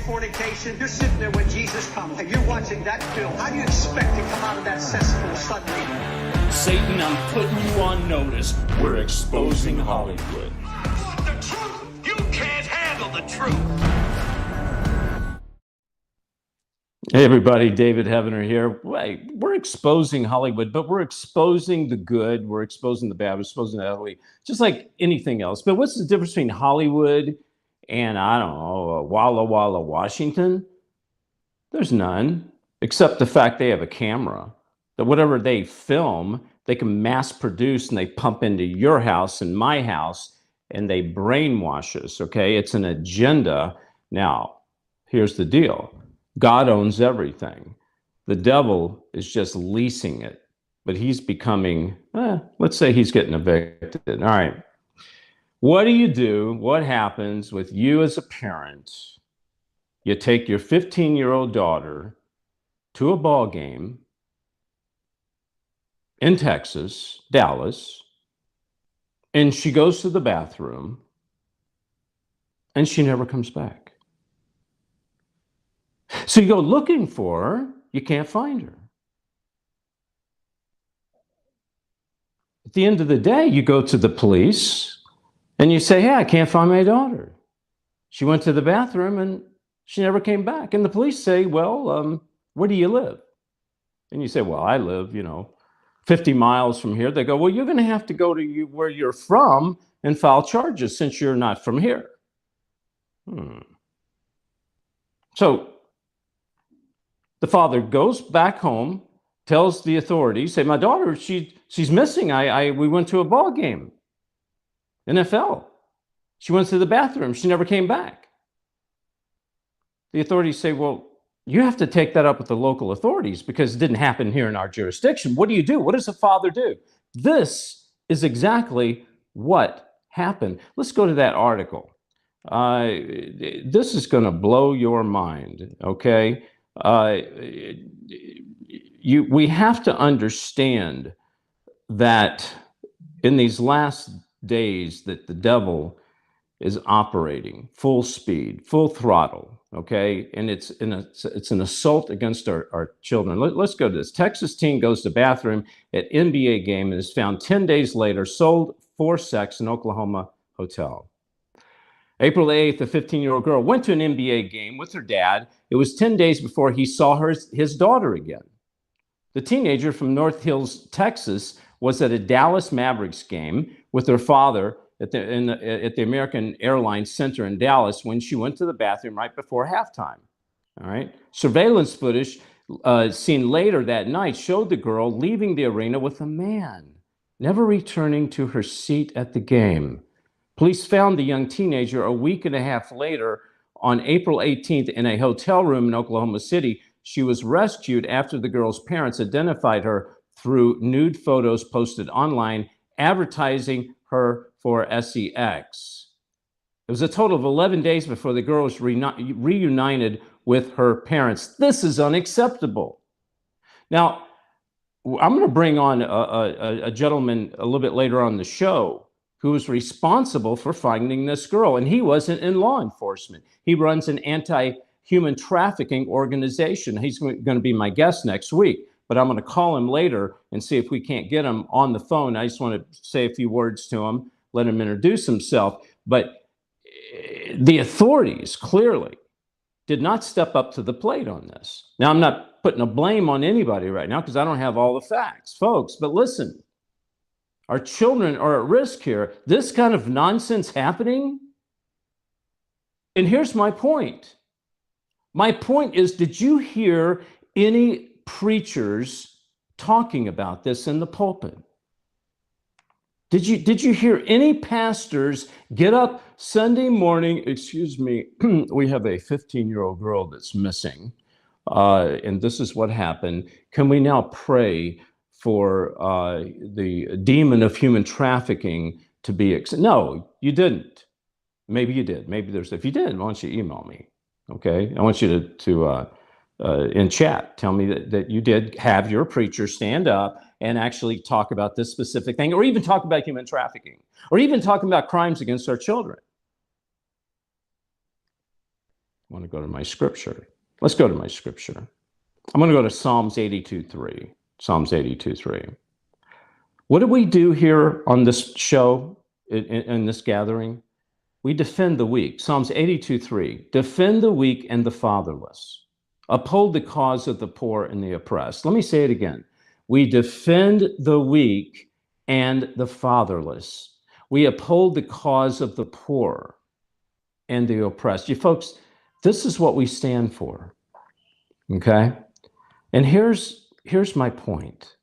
fornication. You're sitting there when Jesus comes, and you're watching that film. How do you expect to come out of that cesspool suddenly? Satan, I'm putting you on notice. We're exposing Hollywood. Want the truth? You can't handle the truth. Hey everybody, David Heavener here. Wait, we're exposing Hollywood, but we're exposing the good, we're exposing the bad, we're exposing the ugly, just like anything else. But what's the difference between Hollywood and, I don't know, Walla Walla, Washington? There's none, except the fact they have a camera. That whatever they film, they can mass produce and they pump into your house and my house and they brainwash us, okay? It's an agenda. Now, here's the deal. God owns everything. The devil is just leasing it, but he's becoming, let's say he's getting evicted. All right. What do you do? What happens with you as a parent? You take your 15-year-old daughter to a ball game in Texas, Dallas, and she goes to the bathroom and she never comes back. So you go looking for her, you can't find her. At the end of the day, you go to the police and you say, hey, I can't find my daughter. She went to the bathroom and she never came back. And the police say, well, where do you live? And you say, well, I live, 50 miles from here. They go, well, you're going to have to go to where you're from and file charges since you're not from here. So the father goes back home, tells the authorities, say, my daughter, she's missing. We went to a ball game, NFL. She went to the bathroom. She never came back. The authorities say, well, you have to take that up with the local authorities because it didn't happen here in our jurisdiction. What do you do? What does a father do? This is exactly what happened. Let's go to that article. This is going to blow your mind, okay? We have to understand that in these last days that the devil is operating full speed, full throttle, okay? And it's an assault against our children. Let's go to this. Texas teen goes to bathroom at NBA game and is found 10 days later, sold for sex in Oklahoma hotel. April 8th, a 15-year-old girl went to an NBA game with her dad. It was 10 days before he saw his daughter again. The teenager from North Hills, Texas, was at a Dallas Mavericks game with her father at the American Airlines Center in Dallas when she went to the bathroom right before halftime. All right. Surveillance footage seen later that night showed the girl leaving the arena with a man, never returning to her seat at the game. Police found the young teenager a week and a half later on April 18th in a hotel room in Oklahoma City. She was rescued after the girl's parents identified her through nude photos posted online, advertising her for sex. It was a total of 11 days before the girl was reunited with her parents. This is unacceptable. Now, I'm going to bring on a gentleman a little bit later on the show who was responsible for finding this girl, and he wasn't in law enforcement. He runs an anti-human trafficking organization. He's going to be my guest next week, but I'm going to call him later and see if we can't get him on the phone. I just want to say a few words to him, let him introduce himself. But the authorities clearly did not step up to the plate on this. Now, I'm not putting a blame on anybody right now because I don't have all the facts, folks, but listen. Our children are at risk here. This kind of nonsense happening. And here's my point. My point is, did you hear any preachers talking about this in the pulpit? Did you hear any pastors get up Sunday morning, excuse me, we have a 15-year-old girl that's missing, and this is what happened. Can we now pray for the demon of human trafficking to be No, you didn't. Maybe you did. Maybe if you did, why don't you email me? Okay, I want you to in chat tell me that you did have your preacher stand up and actually talk about this specific thing, or even talk about human trafficking, or even talking about crimes against our children. want to go to my scripture. Let's go to my scripture. I'm going to go to Psalms 82:3. Psalms 82:3. What do we do here on this show, in this gathering? We defend the weak. Psalms 82:3. Defend the weak and the fatherless. Uphold the cause of the poor and the oppressed. Let me say it again. We defend the weak and the fatherless. We uphold the cause of the poor and the oppressed. You folks, this is what we stand for. Okay? And here's my point.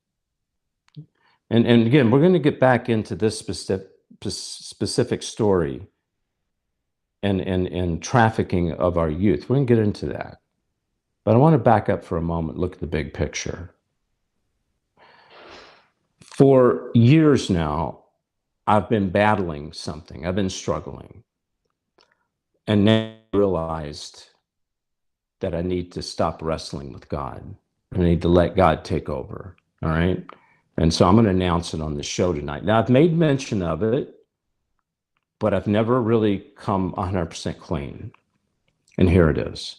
And again, we're going to get back into this specific story and trafficking of our youth. We're going to get into that. But I want to back up for a moment, look at the big picture. For years now, I've been battling something. I've been struggling. And now I realized that I need to stop wrestling with God. I need to let God take over, all right? And so I'm going to announce it on the show tonight. Now, I've made mention of it, but I've never really come 100% clean. And here it is.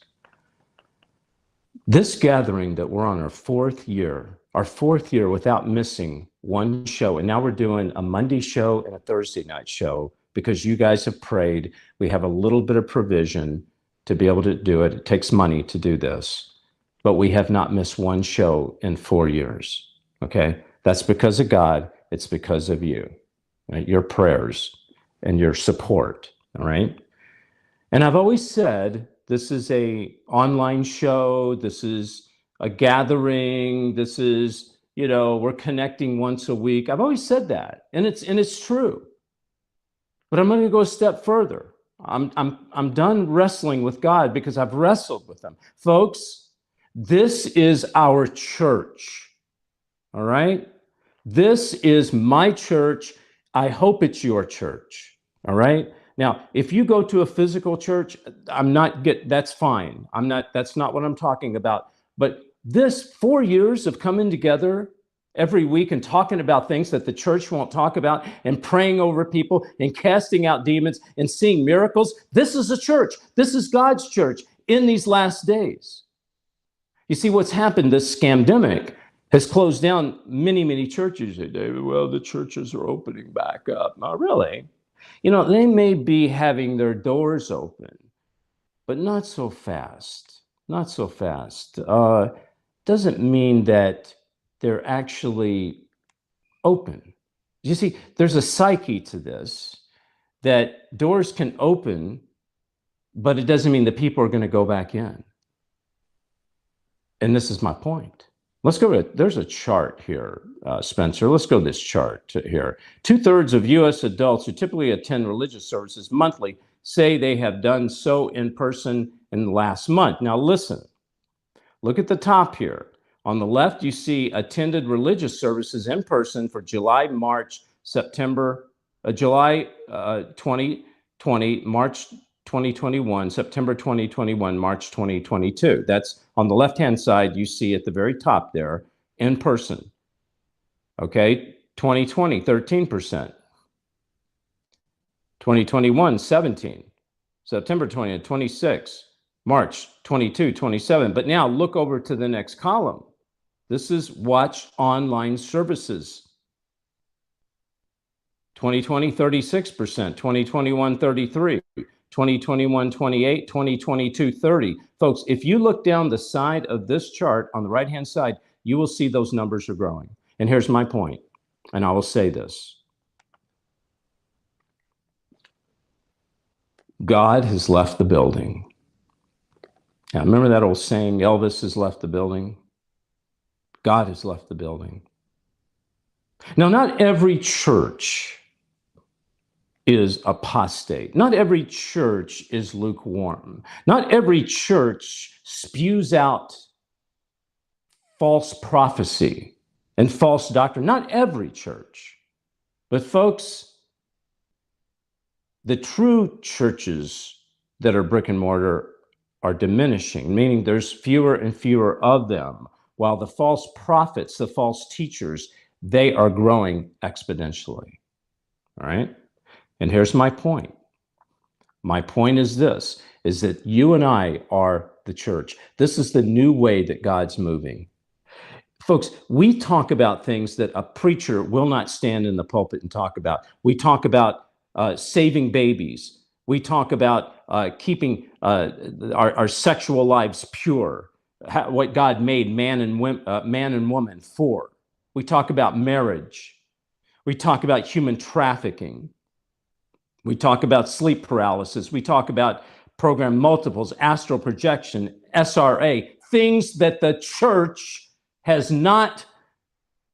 This gathering that we're on our fourth year without missing one show. And now we're doing a Monday show and a Thursday night show because you guys have prayed. We have a little bit of provision to be able to do it. It takes money to do this, but we have not missed one show in 4 years. Okay. That's because of God. It's because of you, right? Your prayers and your support. All right. And I've always said, this is a online show. This is a gathering. This is, we're connecting once a week. I've always said that, and it's true. But I'm going to go a step further. I'm done wrestling with God because I've wrestled with him. Folks, this is our church. All right? This is my church. I hope it's your church. All right? Now, if you go to a physical church, that's fine. That's not what I'm talking about. But this 4 years of coming together every week and talking about things that the church won't talk about and praying over people and casting out demons and seeing miracles, this is a church. This is God's church in these last days. You see, what's happened, this scamdemic has closed down many, many churches. Well, the churches are opening back up. Not really. They may be having their doors open, but not so fast. Not so fast. Doesn't mean that they're actually open. You see, there's a psyche to this, that doors can open, but it doesn't mean that people are going to go back in. And this is my point. Let's go to, there's a chart here, Spencer. Let's go to this chart here. 2/3 of U.S. adults who typically attend religious services monthly say they have done so in person in the last month. Now listen, look at the top here. On the left, you see attended religious services in person for July, March, September, July 2020, March 2021, September 2021, March 2022. That's on the left-hand side, you see at the very top there, in person. Okay, 2020, 13%. 2021, 17. September 20, 26. March 22, 27. But now look over to the next column. This is watch online services. 2020, 36%. 2021, 33. 2021, 28, 2022, 30. Folks, if you look down the side of this chart on the right-hand side, you will see those numbers are growing. And here's my point, and I will say this. God has left the building. Now, remember that old saying, Elvis has left the building? God has left the building. Now, not every church is apostate. Not every church is lukewarm. Not every church spews out false prophecy and false doctrine. Not every church. But folks, the true churches that are brick and mortar are diminishing, meaning there's fewer and fewer of them, while the false prophets, the false teachers, they are growing exponentially. All right? And here's my point. My point is this, is that you and I are the church. This is the new way that God's moving. Folks, we talk about things that a preacher will not stand in the pulpit and talk about. We talk about saving babies. We talk about keeping our sexual lives pure, what God made man and woman for. We talk about marriage. We talk about human trafficking. We talk about sleep paralysis. We talk about program multiples, astral projection, SRA, things that the church has not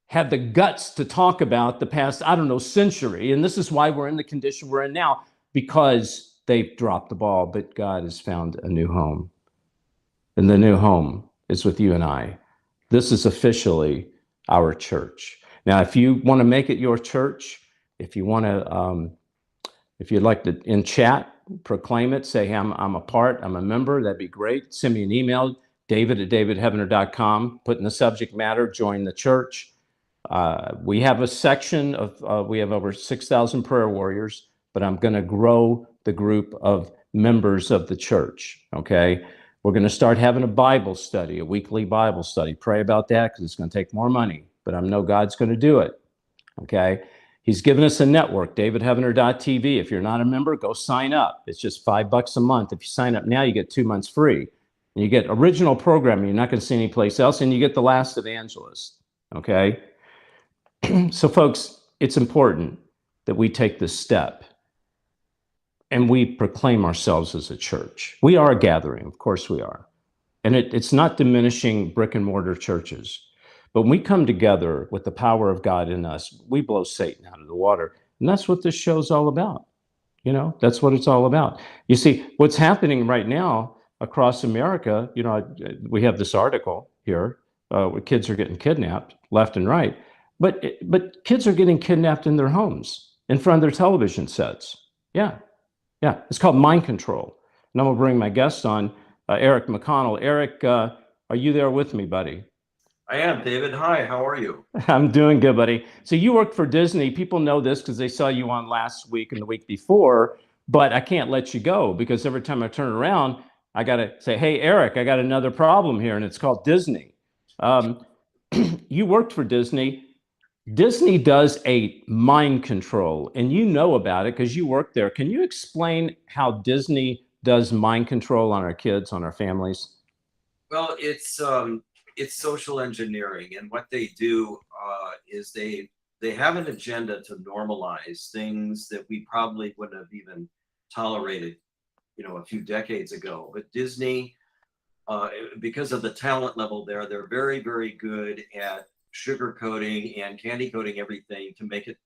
had the guts to talk about the past, I don't know, century. And this is why we're in the condition we're in now, because they've dropped the ball, but God has found a new home. And the new home is with you and I. This is officially our church. Now, if you want to make it your church, if you want to, if you'd like to, in chat, proclaim it, say, hey, I'm a part, I'm a member, that'd be great. Send me an email, david@davidheavener.com, put in the subject matter, join the church. We have a section of, we have over 6,000 prayer warriors, but I'm going to grow the group of members of the church, okay? We're going to start having a Bible study, a weekly Bible study. Pray about that because it's going to take more money, but I know God's going to do it, okay? He's given us a network, davidheavener.tv. If you're not a member, go sign up. It's just $5 a month. If you sign up now, you get 2 months free. And you get original programming you're not going to see anyplace else, and you get the Last Evangelist, okay? So, folks, it's important that we take this step and we proclaim ourselves as a church. We are a gathering, of course we are. And it's not diminishing brick and mortar churches. But when we come together with the power of God in us, we blow Satan out of the water. And that's what this show's all about. You know, that's what it's all about. You see, what's happening right now across America, you know, we have this article here where kids are getting kidnapped left and right. But kids are getting kidnapped in their homes, in front of their television sets. Yeah. It's called mind control. And I'm going to bring my guest on, Eric McConnell. Eric, are you there with me, buddy? I am, David. Hi, how are you? I'm doing good, buddy. So you work for Disney. People know this because they saw you on last week and the week before, but I can't let you go because every time I turn around, I got to say, hey, Eric, I got another problem here, and it's called Disney. You worked for Disney. Disney does a mind control, and you know about it because you work there. Can you explain how Disney does mind control on our kids, on our families? Well, it's social engineering, and what they do is they have an agenda to normalize things that we probably wouldn't have even tolerated, you know, a few decades ago. But Disney, because of the talent level there, they're very, very good at sugarcoating and candy coating everything to make it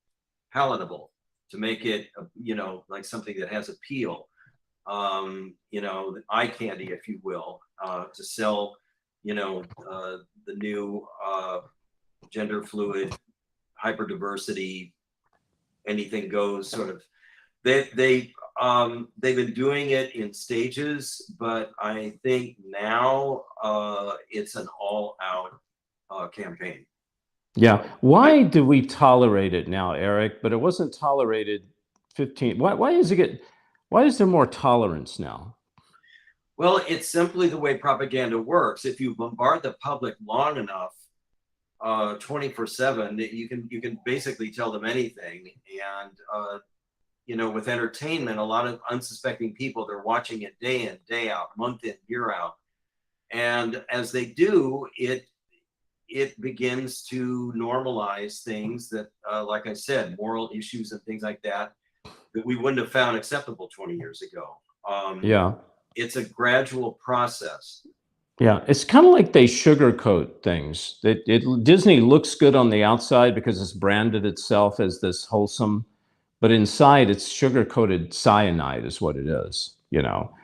palatable, to make it, you know, like something that has appeal, you know, eye candy, if you will, to sell, you know, the new gender fluid, hyperdiversity, anything goes sort of. They've been doing it in stages, but I think now it's an all-out campaign. Yeah. Why do we tolerate it now, Eric? But it wasn't tolerated 15. Why is there more tolerance now? Well, it's simply the way propaganda works. If you bombard the public long enough, 24/7, you can basically tell them anything. And you know, with entertainment, a lot of unsuspecting people, they're watching it day in, day out, month in, year out. And as they do, it begins to normalize things that, like I said, moral issues and things like that we wouldn't have found acceptable 20 years ago. Yeah. It's a gradual process. Yeah, it's kind of like they sugarcoat things. Disney looks good on the outside because it's branded itself as this wholesome, but inside it's sugar-coated cyanide is what it is. You know,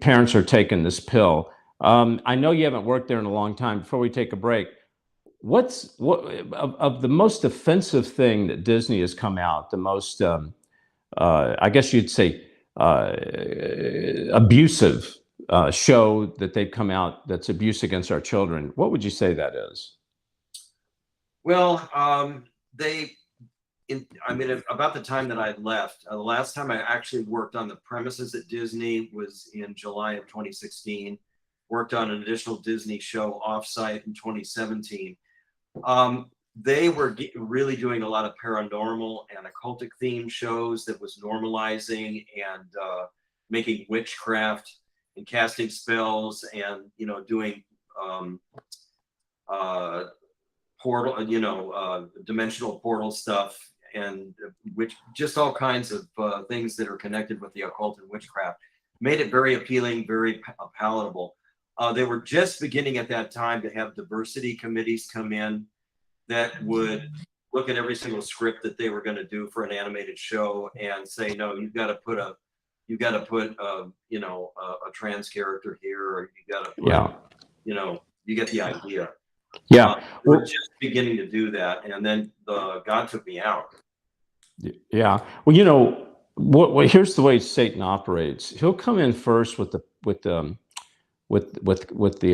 parents are taking this pill. I know you haven't worked there in a long time. Before we take a break, what of the most offensive thing that Disney has come out, the most, I guess you'd say, abusive show that they've come out that's abuse against our children? What would you say that is? Well, about the time that I left, the last time I actually worked on the premises at Disney was in July of 2016. Worked on an additional Disney show offsite in 2017. They were really doing a lot of paranormal and occultic themed shows that was normalizing and making witchcraft and casting spells and, you know, doing portal, dimensional portal stuff, and which just all kinds of things that are connected with the occult and witchcraft. Made it very appealing, very palatable. They were just beginning at that time to have diversity committees come in that would look at every single script that they were going to do for an animated show and say, no, you've got to put a trans character here, or you got to put, you get the idea. Yeah, we're just beginning to do that, and then God took me out. Yeah, well, you know what? Here's the way Satan operates. He'll come in first with the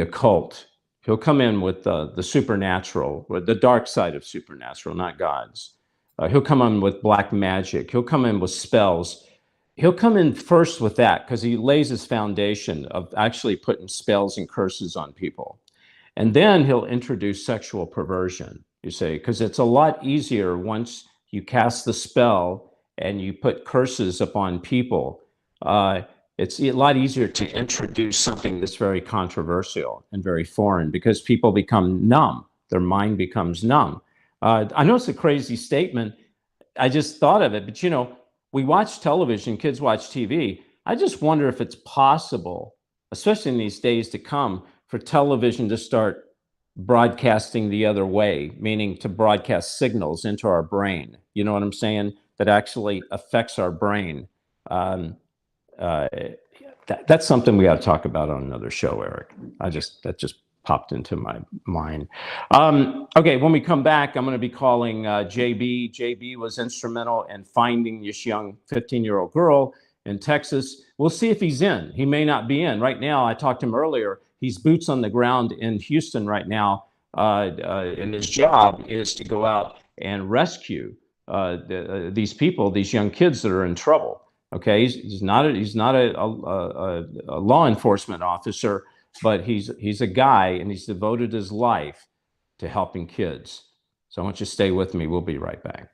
occult. He'll come in with the supernatural, with the dark side of supernatural, not God's. He'll come in with black magic. He'll come in with spells. He'll come in first with that because he lays his foundation of actually putting spells and curses on people. And then he'll introduce sexual perversion, you say, because it's a lot easier once you cast the spell and you put curses upon people. It's a lot easier to introduce something that's very controversial and very foreign because people become numb. Their mind becomes numb. I know it's a crazy statement. I just thought of it, but you know, we watch television, kids watch TV. I just wonder if it's possible, especially in these days to come, for television to start broadcasting the other way, meaning to broadcast signals into our brain. You know what I'm saying? That actually affects our brain. That's something we got to talk about on another show, Eric. That just popped into my mind. Okay, when we come back, I'm going to be calling JB. JB was instrumental in finding this young 15-year-old girl in Texas. We'll see if he's in. He may not be in. Right now, I talked to him earlier. He's boots on the ground in Houston right now, and his job is to go out and rescue these people, these young kids that are in trouble. Okay, he's not a law enforcement officer, but he's a guy, and he's devoted his life to helping kids. So I want you to stay with me. We'll be right back.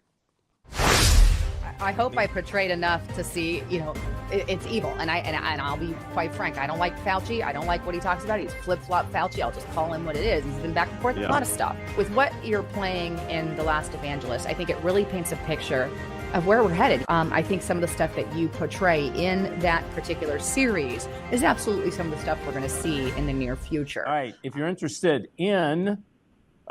I hope I portrayed enough to see, you know, it's evil. And I'll be quite frank. I don't like Fauci. I don't like what he talks about. He's flip-flop Fauci. I'll just call him what it is. He's been back and forth with a lot of stuff. With what you're playing in The Last Evangelist, I think it really paints a picture of where we're headed. I think some of the stuff that you portray in that particular series is absolutely some of the stuff we're going to see in the near future. All right. If you're interested in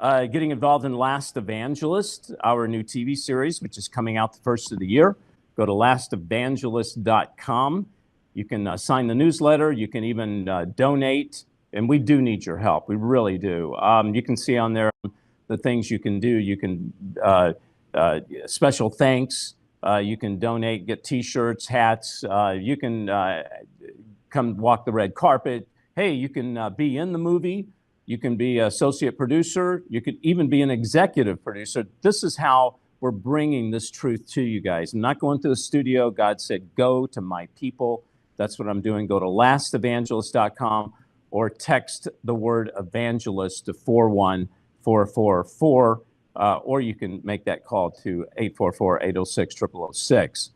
getting involved in Last Evangelist, our new TV series, which is coming out the first of the year, go to lastevangelist.com. You can sign the newsletter. You can even donate, and we do need your help. We really do. You can see on there the things you can do. You can special thanks. You can donate, get T-shirts, hats. You can come walk the red carpet. Hey, you can be in the movie. You can be an associate producer. You could even be an executive producer. This is how we're bringing this truth to you guys. I'm not going to the studio. God said, go to my people. That's what I'm doing. Go to lastevangelist.com or text the word evangelist to 41444, or you can make that call to 844-806-0006.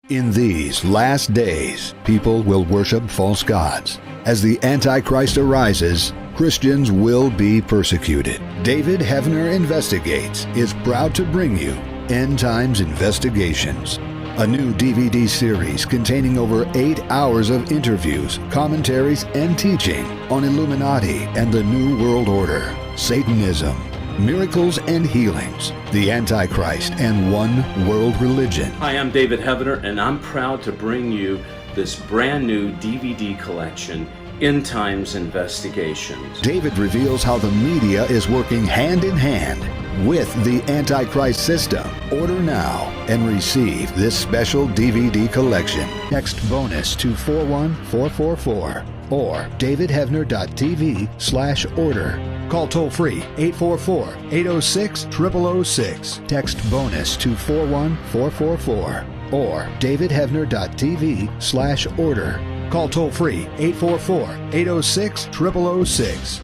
In these last days, people will worship false gods. As the Antichrist arises, Christians will be persecuted. David Heavener Investigates is proud to bring you End Times Investigations, a new DVD series containing over 8 hours of interviews, commentaries, and teaching on Illuminati and the New World Order, Satanism, miracles and healings, the Antichrist, and one world religion. Hi, I'm David Heavener, and I'm proud to bring you this brand new DVD collection, End Times Investigations. David reveals how the media is working hand in hand with the Antichrist system. Order now and receive this special DVD collection. Text bonus to 41444. or davidhevner.tv/order. Call toll-free 844-806-0006. Text BONUS to 41444 or davidhevner.tv/order. Call toll-free 844-806-0006.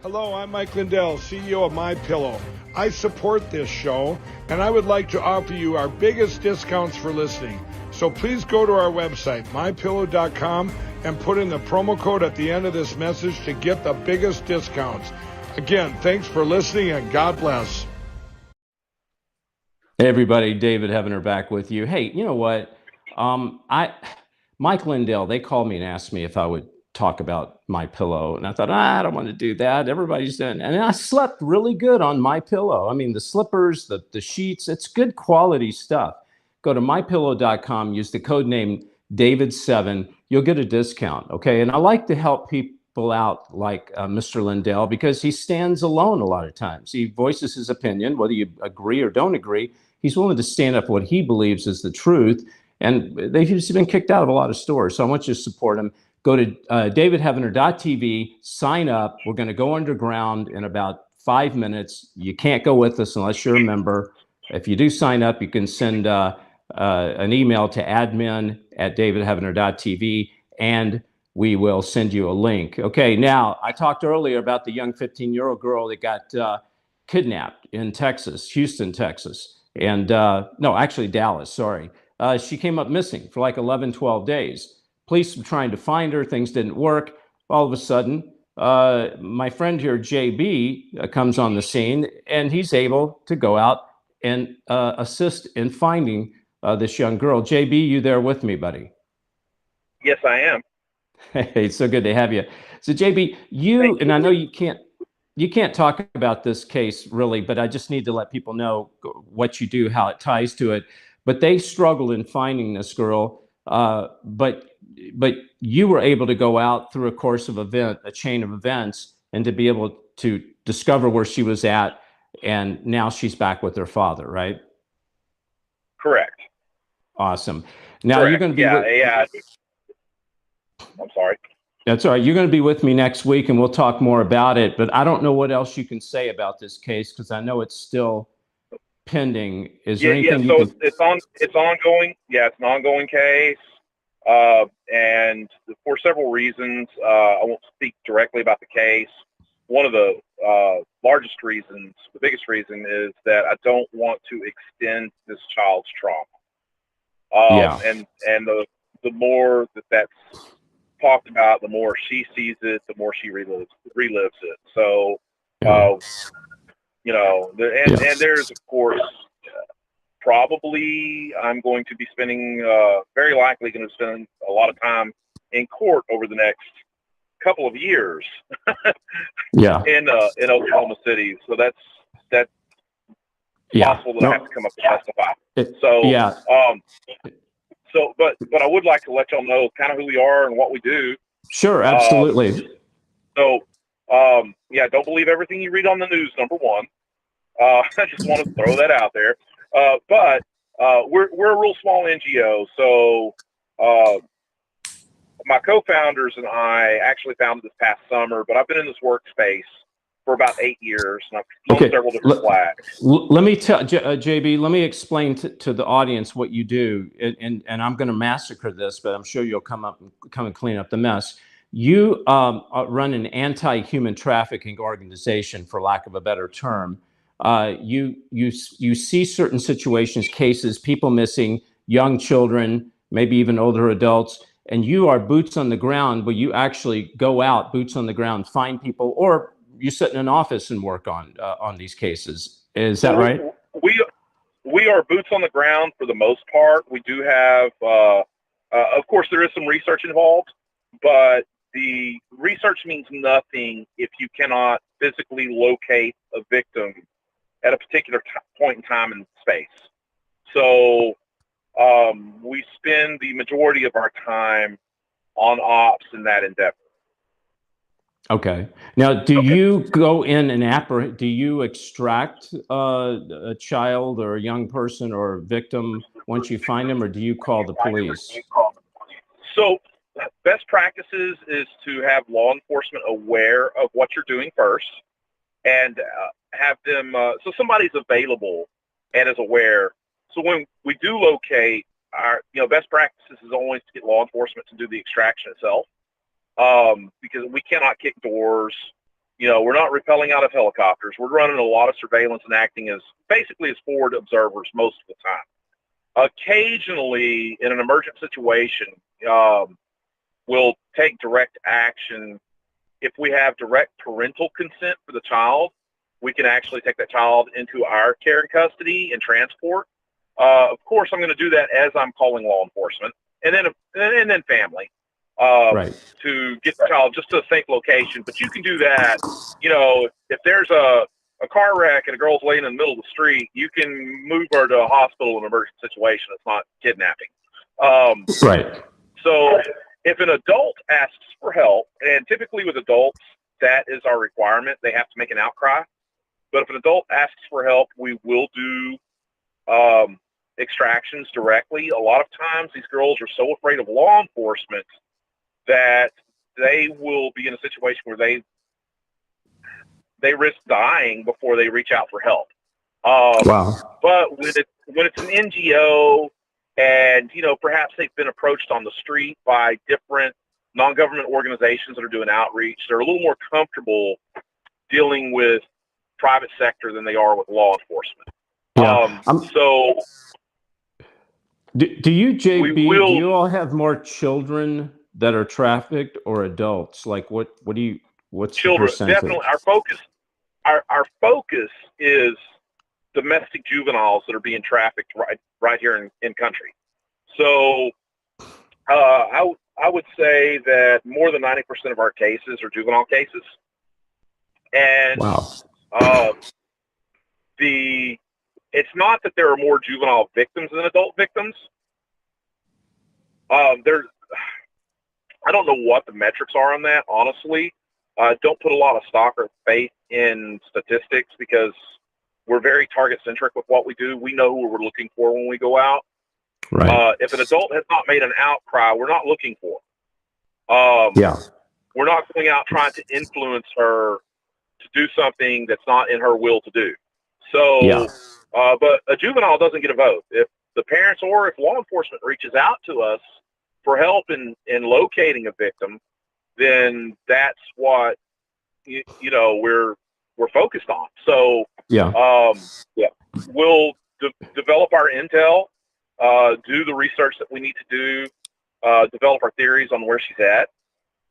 Hello, I'm Mike Lindell, CEO of MyPillow. I support this show, and I would like to offer you our biggest discounts for listening. So please go to our website, mypillow.com, and put in the promo code at the end of this message to get the biggest discounts. Again, thanks for listening, and God bless. Hey everybody, David Heavener back with you. Hey, you know what? Mike Lindell, they called me and asked me if I would talk about MyPillow, and I thought, I don't want to do that. Everybody's doing, and I slept really good on MyPillow. I mean, the slippers, the sheets, it's good quality stuff. Go to mypillow.com, use the code name David7, you'll get a discount, okay? And I like to help people out like Mr. Lindell, because he stands alone a lot of times. He voices his opinion, whether you agree or don't agree. He's willing to stand up for what he believes is the truth, and he's been kicked out of a lot of stores, so I want you to support him. Go to davidhevener.tv, sign up. We're going to go underground in about 5 minutes. You can't go with us unless you're a member. If you do sign up, you can send an email to admin@davidhevener.tv, and we will send you a link. Okay, now, I talked earlier about the young 15-year-old girl that got kidnapped in Texas, Houston, Texas. And no, actually Dallas, sorry. She came up missing for like 11, 12 days. Police were trying to find her. Things didn't work. All of a sudden, my friend here, JB, comes on the scene, and he's able to go out and assist in finding this young girl. JB, you there with me, buddy? Yes, I am. Hey, it's so good to have you. So JB, and I know you can't talk about this case really, but I just need to let people know what you do, how it ties to it. But they struggled in finding this girl, but you were able to go out through a course of a chain of events, and to be able to discover where she was at, and now she's back with her father, right? Correct. Awesome. Now Correct. you're going to be I'm sorry. That's all right. You're going to be with me next week, and we'll talk more about it. But I don't know what else you can say about this case, because I know it's still pending. Is there anything? So it's ongoing. Yeah, it's an ongoing case, and for several reasons. I won't speak directly about the case. One of the largest reasons, the biggest reason, is that I don't want to extend this child's trauma. And the more that's talked about, the more she sees it, the more she relives it. So, and there's, of course, probably I'm going to be spending, very likely going to spend a lot of time in court over the next couple of years. in Oklahoma City. So that's possible that I have to come up and testify. But I would like to let y'all know kind of who we are and what we do. Sure, absolutely. Don't believe everything you read on the news, number one. I just want to throw that out there. But we're a real small NGO, so my co-founders and I actually founded this past summer, but I've been in this workspace for about 8 years, and I've flown several different flags. Let me tell JB. Let me explain to the audience what you do, and I'm going to massacre this, but I'm sure you'll come and clean up the mess. You run an anti-human trafficking organization, for lack of a better term. You see certain situations, cases, people missing, young children, maybe even older adults, and you are boots on the ground, where you actually go out, boots on the ground, find people, or you sit in an office and work on these cases. Is that right? We are boots on the ground for the most part. We do have, of course, there is some research involved, but the research means nothing if you cannot physically locate a victim at a particular point in time and space. So we spend the majority of our time on ops in that endeavor. Okay. Now, do you go in and do you extract a child or a young person or a victim once you find them, or do you call the police? So best practices is to have law enforcement aware of what you're doing first, and have them so somebody's available and is aware. So when we do locate, our best practices is always to get law enforcement to do the extraction itself, because we cannot kick doors. We're not rappelling out of helicopters. We're running a lot of surveillance and acting as basically as forward observers most of the time. Occasionally, in an emergent situation, we'll take direct action. If we have direct parental consent for the child, we can actually take that child into our care and custody and transport. Of course, I'm going to do that as I'm calling law enforcement, and then family, to get the child just to a safe location. But you can do that, if there's a car wreck and a girl's laying in the middle of the street, you can move her to a hospital in an emergency situation. It's not kidnapping. So if an adult asks for help, and typically with adults, that is our requirement. They have to make an outcry. But if an adult asks for help, we will do extractions directly. A lot of times these girls are so afraid of law enforcement that they will be in a situation where they risk dying before they reach out for help. But when it's an NGO, and perhaps they've been approached on the street by different non-government organizations that are doing outreach, they're a little more comfortable dealing with private sector than they are with law enforcement. So do you, JB, do you all have more children that are trafficked or adults? Like what's children? the percentage? Definitely our focus is domestic juveniles that are being trafficked right here in country. So I would say that more than 90% of our cases are juvenile cases. And it's not that there are more juvenile victims than adult victims. I don't know what the metrics are on that, honestly. Don't put a lot of stock or faith in statistics, because we're very target-centric with what we do. We know who we're looking for when we go out. If an adult has not made an outcry, we're not looking for them. We're not going out trying to influence her to do something that's not in her will to do. So, but a juvenile doesn't get a vote. If the parents or if law enforcement reaches out to us for help in locating a victim, then that's what we're focused on. So we'll develop our intel, do the research that we need to do, develop our theories on where she's at,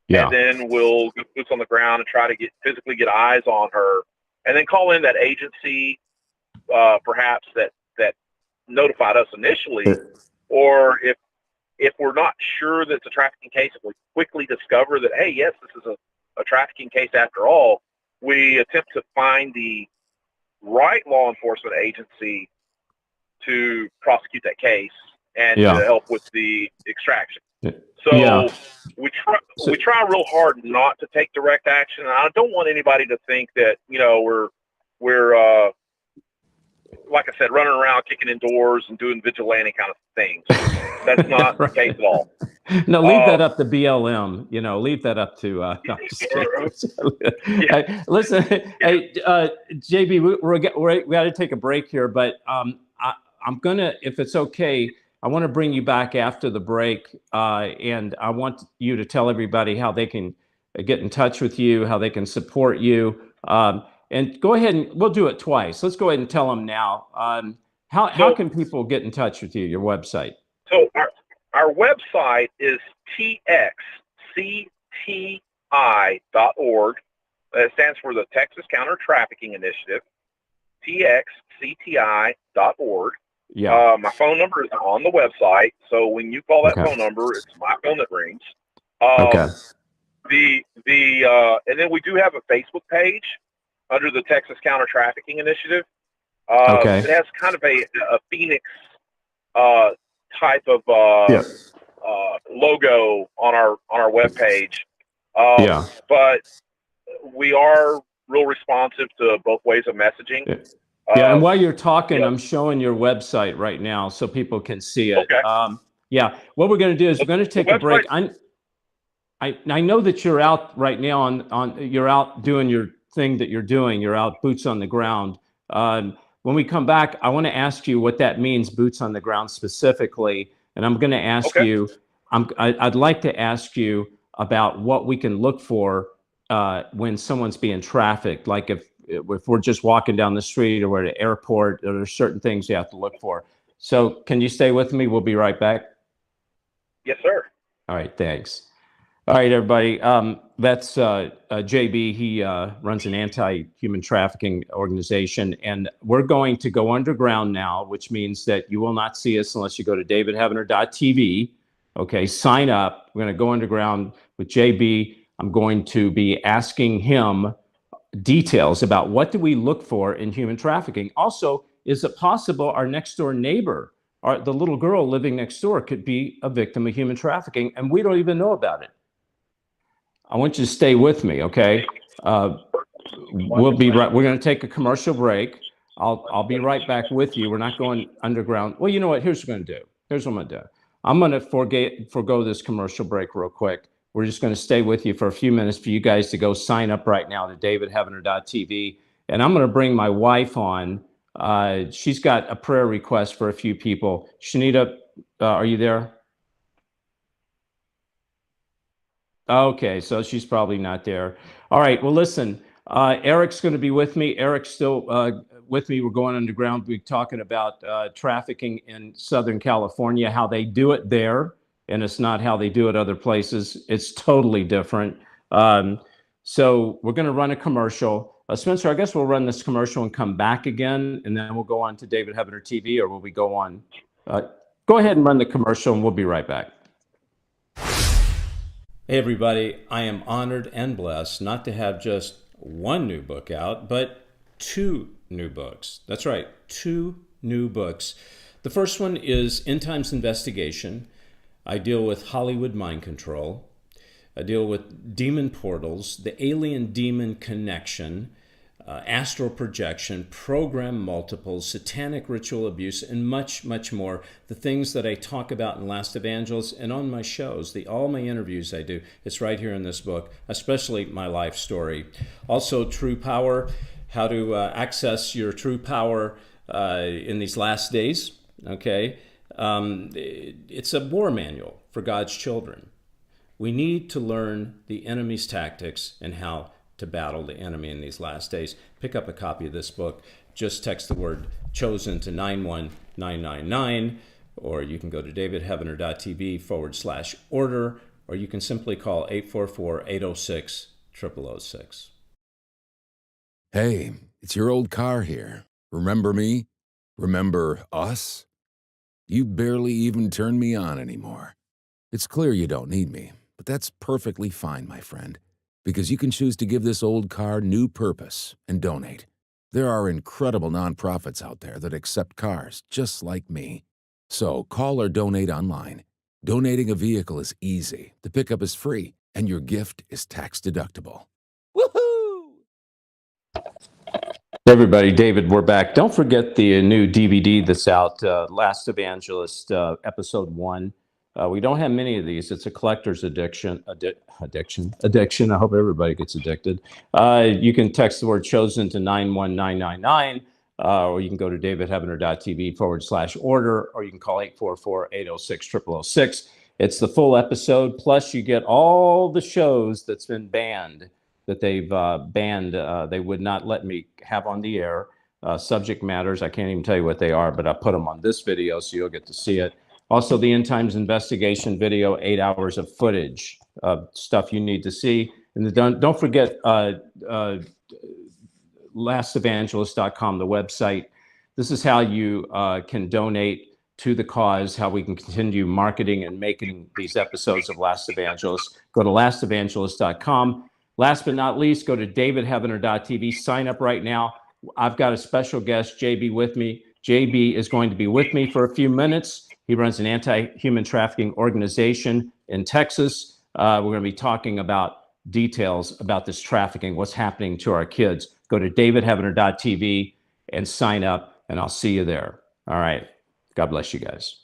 and then we'll get boots on the ground and try to physically get eyes on her, and then call in that agency, perhaps that notified us initially, or if we're not sure that it's a trafficking case, if we quickly discover that, hey, yes, this is a trafficking case after all, we attempt to find the right law enforcement agency to prosecute that case and to help with the extraction. So we try real hard not to take direct action. And I don't want anybody to think that we're like I said, running around kicking in doors and doing vigilante kind of things. That's not the case at all. No, leave that up to BLM. Leave that up to. No, hey, listen, hey, JB, we got to take a break here, but I'm gonna, if it's okay, I want to bring you back after the break, and I want you to tell everybody how they can get in touch with you, how they can support you. And go ahead, and we'll do it twice. Let's go ahead and tell them now. How can people get in touch with you, your website? So our website is txcti.org. It stands for the Texas Counter Trafficking Initiative, txcti.org. My phone number is on the website, so when you call that phone number, it's my phone that rings. And then we do have a Facebook page under the Texas Counter Trafficking Initiative. It has kind of a Phoenix type of logo on our webpage. But we are real responsive to both ways of messaging. And while you're talking, I'm showing your website right now so people can see it. What we're going to do is we're going to take a break. I know that you're out right now on you're out doing your thing that you're doing. You're out boots on the ground. When we come back, I want to ask you what that means, boots on the ground specifically. And I'm going to ask you, I'd like to ask you about what we can look for when someone's being trafficked. Like if we're just walking down the street or we're at an airport, there are certain things you have to look for. So can you stay with me? We'll be right back. Yes, sir. All right, thanks. All right, everybody. That's JB. He runs an anti-human trafficking organization, and we're going to go underground now, which means that you will not see us unless you go to davidheavener.tv. Okay, sign up. We're going to go underground with JB. I'm going to be asking him details about what do we look for in human trafficking. Also, is it possible our next door neighbor, or the little girl living next door, could be a victim of human trafficking, and we don't even know about it? I want you to stay with me, okay? We'll be right. We're going to take a commercial break. I'll be right back with you. We're not going underground. Well, you know what? Here's what I'm going to do. Here's what I'm going to do. I'm going to forgo this commercial break real quick. We're just going to stay with you for a few minutes for you guys to go sign up right now to davidheavener.tv. And I'm going to bring my wife on. She's got a prayer request for a few people. Shanita, are you there? Okay, so she's probably not there. All right, well, listen, Eric's going to be with me. Eric's still with me. We're going underground. We're talking about trafficking in Southern California, how they do it there, and it's not how they do it other places. It's totally different. So we're going to run a commercial. Spencer, I guess we'll run this commercial and come back again, and then we'll go on to David Heavener TV, or will we go on? Go ahead and run the commercial, and we'll be right back. Hey everybody, I am honored and blessed not to have just one new book out, but 2 new books. That's right, 2 new books. The first one is End Times Investigation. I deal with Hollywood mind control. I deal with demon portals, the alien-demon connection, astral projection, program multiples, satanic ritual abuse, and much, much more. The things that I talk about in Last Evangelist and on my shows, all my interviews I do, it's right here in this book, especially my life story. Also, True Power, how to access your true power in these last days, okay? It's a war manual for God's children. We need to learn the enemy's tactics and how to battle the enemy in these last days. Pick up a copy of this book. Just text the word chosen to 91999, or you can go to davidheavener.tv/order, or you can simply call 844-806-0006. Hey, it's your old car here. Remember me? Remember us? You barely even turn me on anymore. It's clear you don't need me, but that's perfectly fine, my friend. Because you can choose to give this old car new purpose and donate. There are incredible nonprofits out there that accept cars just like me. So call or donate online. Donating a vehicle is easy, the pickup is free, and your gift is tax deductible. Woohoo! Everybody, David, we're back. Don't forget the new DVD that's out, Last Evangelist, Episode 1. We don't have many of these. It's a collector's addiction. I hope everybody gets addicted. You can text the word chosen to 91999, or you can go to davidheavener.tv/order, or you can call 844-806-0006. It's the full episode. Plus, you get all the shows that's been banned, that they've banned. They would not let me have on the air. Subject matters, I can't even tell you what they are, but I put them on this video so you'll get to see it. Also, the End Times Investigation video, 8 hours of footage, stuff you need to see. And don't forget lastevangelist.com, the website. This is how you can donate to the cause, how we can continue marketing and making these episodes of Last Evangelist. Go to lastevangelist.com. Last but not least, go to davidheavener.tv. Sign up right now. I've got a special guest, JB, with me. JB is going to be with me for a few minutes. He runs an anti-human trafficking organization in Texas. We're going to be talking about details about this trafficking, what's happening to our kids. Go to davidheavener.tv and sign up, and I'll see you there. All right. God bless you guys.